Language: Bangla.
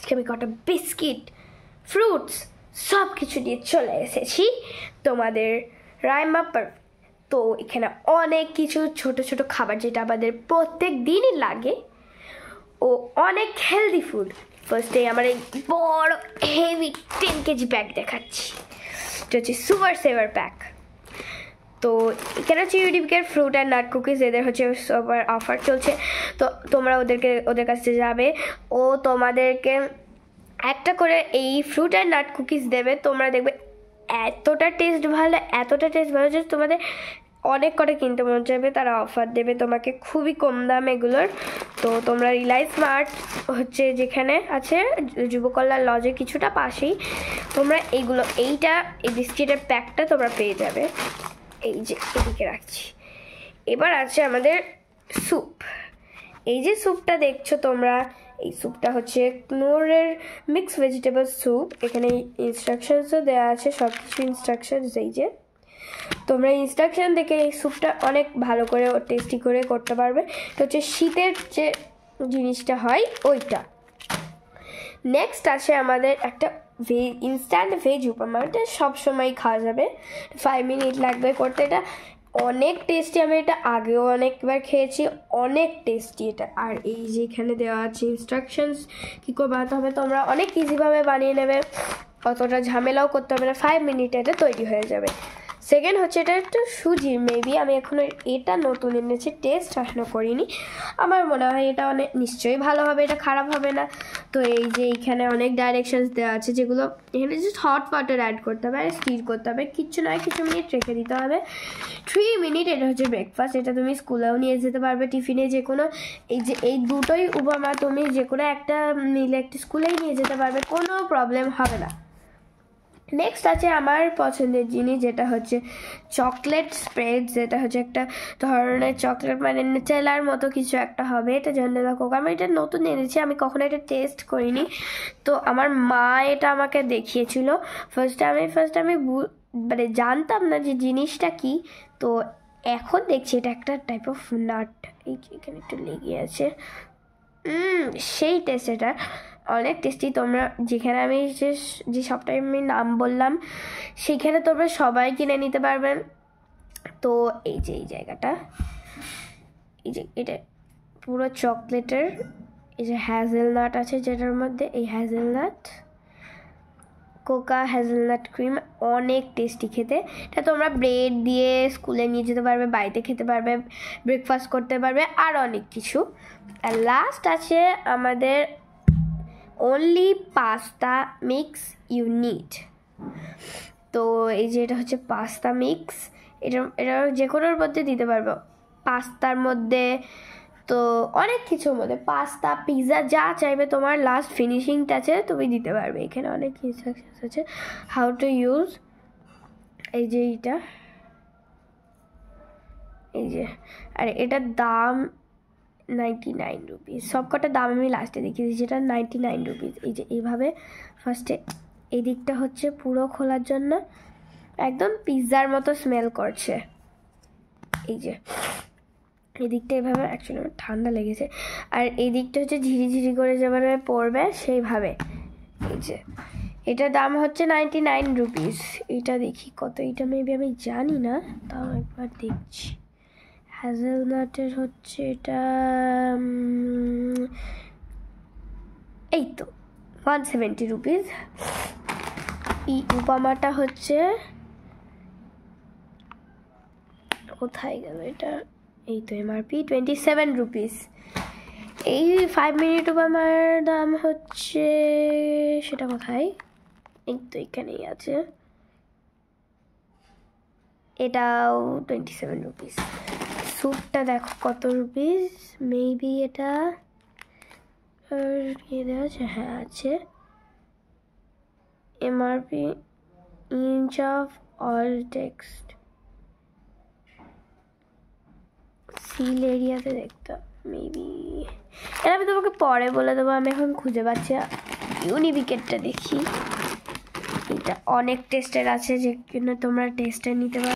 আজকে আমি কটা বিস্কিট, ফ্রুটস সব কিছু দিয়ে চলে এসেছি তোমাদের রাইমা পার। তো এখানে অনেক কিছু ছোট ছোট খাবার যেটা আমাদের প্রত্যেক দিনই লাগে ও অনেক হেলদি ফুড। ফার্স্টে আমার এই বড় হেভি 10 কেজি ব্যাগ দেখাচ্ছি, এটা হচ্ছে সুপার সেভার প্যাক। তো এখানে হচ্ছে ইউনিবিকের ফ্রুট অ্যান্ড নাট কুকিজ, এদের হচ্ছে সবার অফার চলছে। তো তোমরা ওদের কাছে যাবে, ও তোমাদেরকে একটা করে এই ফ্রুট অ্যান্ড নাট কুকিজ দেবে। তোমরা দেখবে এতটা টেস্ট ভালো যে তোমাদের অনেক করে কিনতে মন চাইবে। তারা অফার দেবে তোমাকে খুবই কম দাম এগুলোর। তো তোমরা রিলায়েন্স স্মার্ট হচ্ছে যেখানে আছে যুবকল্যাণ লজের কিছুটা পাশেই তোমরা এই বিস্কিটের প্যাকটা তোমরা পেয়ে যাবে। এই যে এদিকে রাখছি। এবার আছে আমাদের স্যুপ। এই যে স্যুপটা দেখছো তোমরা, এই স্যুপটা হচ্ছে নূরের মিক্স ভেজিটেবল স্যুপ। এখানে ইনস্ট্রাকশনসও দেওয়া আছে, সব কিছু ইনস্ট্রাকশনস। এই যে তোমরা ইনস্ট্রাকশন দেখে এই স্যুপটা অনেক ভালো করে টেস্টি করে করতে পারবে। এটা হচ্ছে শীতের যে জিনিসটা হয় ওইটা। নেক্সট আছে আমাদের একটা ইনস্ট্যান্ট ভেজ উপমা। এটা সবসময় খাওয়া যাবে, 5 মিনিট লাগবে করতে। এটা অনেক টেস্টি, আমি এটা আগেও অনেকবার খেয়েছি, অনেক টেস্টি এটা। আর এই যে এখানে দেওয়া আছে ইনস্ট্রাকশনস কী করে বানাতে হবে, তোমরা অনেক ইজিভাবে বানিয়ে নেবে, অতটা ঝামেলাও করতে হবে না, 5 মিনিটে এটা তৈরি হয়ে যাবে। সেকেন্ড হচ্ছে এটা একটা সুজি। মেবি আমি এখনও এটা নতুন এনেছি, টেস্ট এখনও করিনি। আমার মনে হয় এটা অনেক নিশ্চয়ই ভালো হবে, এটা খারাপ হবে না। তো এই যে এইখানে অনেক ডাইরেকশনস দেওয়া আছে, যেগুলো এখানে জাস্ট হট ওয়াটার অ্যাড করতে হবে আর স্টির করতে হবে, কিচ্ছু নয়, কিছু মিনিট রেখে দিতে হবে। 3 মিনিট। এটা হচ্ছে ব্রেকফাস্ট। এটা তুমি স্কুলেও নিয়ে যেতে পারবে, টিফিনে, যে কোনো। এই দুটোই উপমা তুমি যে কোনো একটা নিলে একটা স্কুলেই নিয়ে যেতে পারবে, কোনো প্রবলেম হবে না। নেক্সট আছে আমার পছন্দের জিনিস, যেটা হচ্ছে চকলেট স্প্রেড। যেটা হচ্ছে একটা ধরনের চকলেট, মানে নেচেলার মতো কিছু একটা হবে। এটা জন্ডেলা কোক। আমি এটা নতুন এনেছি, আমি কখনো এটা টেস্ট করিনি। তো আমার মা এটা আমাকে দেখিয়েছিল। ফার্স্ট আমি মানে জানতাম না যে জিনিসটা কি। তো এখন দেখছি এটা একটা টাইপ অফ নাট। এখানে একটু লেগে আছে। সেই টেস্ট, এটা অনেক টেস্টি। তোমরা যেখানে আমি যে সবটাই আমি নাম বললাম সেইখানে তোমরা সবাই কিনে নিতে পারবেন। তো এই যে এই জায়গাটা, এই যে এটা পুরো চকলেটের, এই যে হ্যাজেলনাট আছে যেটার মধ্যে, এই হ্যাজেলনাট কোকা হ্যাজেলনাট ক্রিম, অনেক টেস্টি খেতে। এটা তোমরা ব্রেড দিয়ে স্কুলে নিয়ে যেতে পারবে, বাড়িতে খেতে পারবে, ব্রেকফাস্ট করতে পারবে, আর অনেক কিছু। আর লাস্ট আছে আমাদের only pasta mix you need. তো এই যে এটা হচ্ছে পাস্তা মিক্স। এটা যে কোনোর মধ্যে দিতে পারবো, পাস্তার মধ্যে, তো অনেক কিছুর মধ্যে, পাস্তা, পিৎজা, যা চাইবে তোমার লাস্ট ফিনিশিং টাচে তুমি দিতে পারবে। এখানে অনেক ইনস্ট্রাকশনস আছে হাউ টু ইউজ। এই যে এইটা, এই যে, আর এটার দাম 99 রুপিস। সব কটা দাম আমি লাস্টে দেখিয়ে দিচ্ছি, এটা 99 রুপিস। এই যে এইভাবে ফার্স্টে এই দিকটা হচ্ছে পুরো খোলার জন্য, একদম পিৎজার মতো স্মেল করছে। এই যে এই দিকটা এইভাবে, অ্যাকচুয়ালি আমার ঠান্ডা লেগেছে। আর এই দিকটা হচ্ছে ঝিরিঝিরি করে যেভাবে পড়বে সেইভাবে। এই যে এটার দাম হচ্ছে 99 রুপিস। এটা দেখি কত, এটা মেবি আমি জানি না, তাও একবার দেখছি। হ্যাজেলনাটের হচ্ছে এটা, এই তো 170 রুপিস। এই উপমাটা হচ্ছে, কোথায় গেল এটা, এই তো এমআরপি 27 রুপিস। এই 5 মিনিট উপমার দাম হচ্ছে, সেটা কোথায়, এই তো এখানেই আছে, এটাও 27 রুপিস। স্যুপটা দেখো কত রুপিস, মেবি এটা আছে, হ্যাঁ আছে, MRP inch of all text, seal এরিয়াতে দেখতে মেবি। এটা আমি তোমাকে পরে বলে দেবো, আমি এখন খুঁজে পাচ্ছি। ইউনিবিকেটটা দেখি, এটা অনেক টেস্টের আছে, যে জন্য তোমরা টেস্টে নিতে পারো।